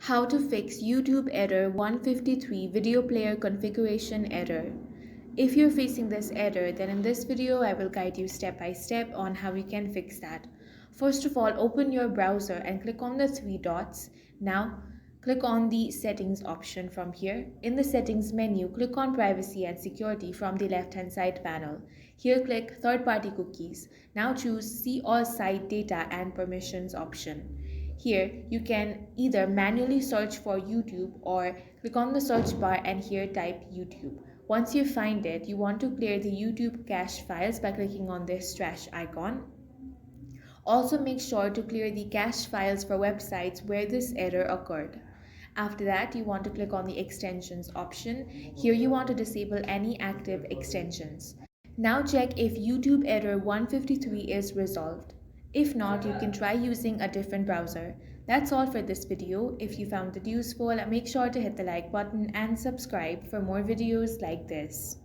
How to fix YouTube error 153 video player configuration error. If you're facing this error, then in this video I will guide you step by step on how you can fix that. First of all, open your browser and click on the three dots. Now, click on the settings option from here. In the settings menu, click on privacy and security from the left hand side panel. Here click third party cookies. Now choose see all site data and permissions option. Here, you can either manually search for YouTube or click on the search bar and here type YouTube. Once you find it, you want to clear the YouTube cache files by clicking on this trash icon. Also make sure to clear the cache files for websites where this error occurred. After that, you want to click on the extensions option. Here you want to disable any active extensions. Now check if YouTube error 153 is resolved. If not, you can try using a different browser. That's all for this video. If you found it useful, make sure to hit the like button and subscribe for more videos like this.